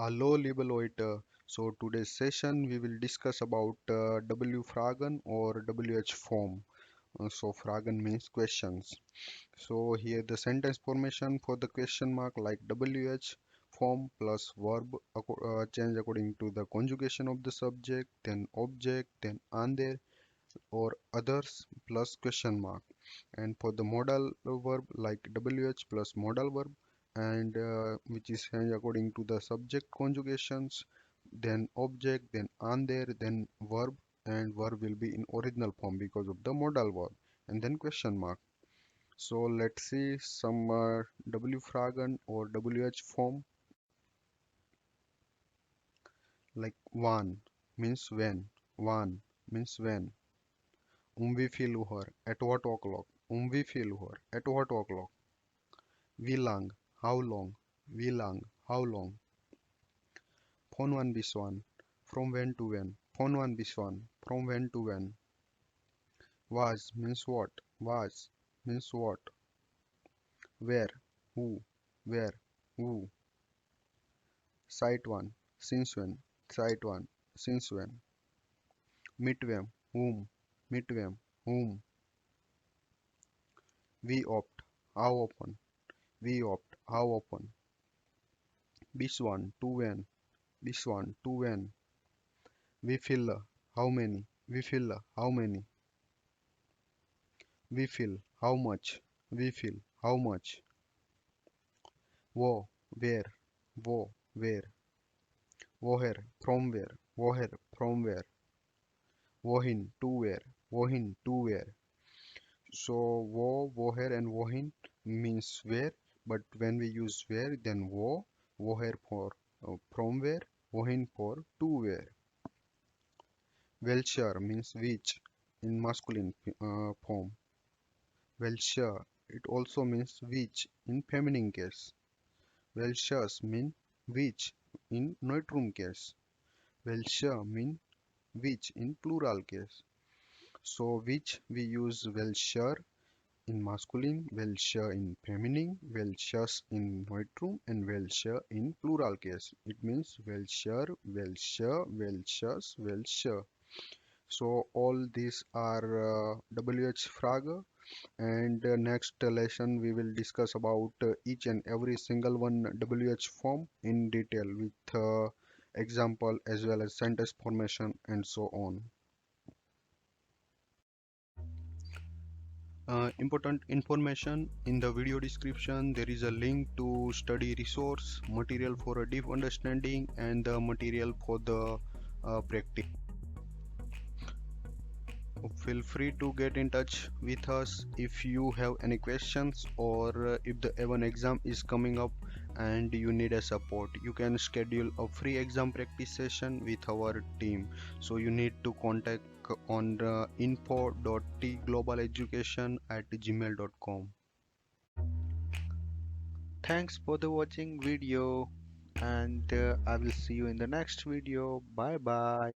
Hello Libeloid. So today's session we will discuss about W-Fragen or WH form. So Fragen means questions. So here the sentence formation for the question mark like WH form plus verb change according to the conjugation of the subject, then object, then and or others plus question mark. And for the modal verb like WH plus modal verb and which is changed according to the subject conjugations, then object, then and then verb, and verb will be in original form because of the modal verb, and then question mark. So let's see some W-Fragen or WH form like one means when, one means when. We feel her at what o'clock? We feel her at what o'clock? Wie lang? How long? Wie lang? How long? Phone one bis one. From when to when? Phone one bis one. From when to when? Was means what? Was means what? Where? Who? Where? Who? Site one. Since when? Site one. Since when? Meet whom? Whom? Meet whom? Whom? We opt. How often? We opt. How often? Bis one. To when? Bis one. To when? We fill. How many? We fill. How many? We fill. How much? We fill. How much? Wo. Where? Wo. Where? Woher. From where? Woher. From where? Wohin. To where? Wohin. To where? So wo, woher and wohin means where, but when we use where, then wo, woher for from where, wohin for to where. Welcher means which in masculine form. Welcher, it also means which in feminine case. Welchers mean which in neutrum case. Welcher mean which in plural case. So which we use welcher in masculine, welcher in feminine, welchers in neutrum, and welcher in plural case. It means welcher, welcher, welchers, welcher. So all these are WH Frage, and next lesson we will discuss about each and every single one WH form in detail with example as well as sentence formation and so on. Important information in the video description. There is a link to study resource material for a deep understanding and the material for the practice. Feel free to get in touch with us if you have any questions, or if the even exam is coming up and you need a support. You can schedule a free exam practice session with our team. So you need to contact on the info.tglobaleducation@gmail.com. Thanks for the watching video, and I will see you in the next video. Bye bye.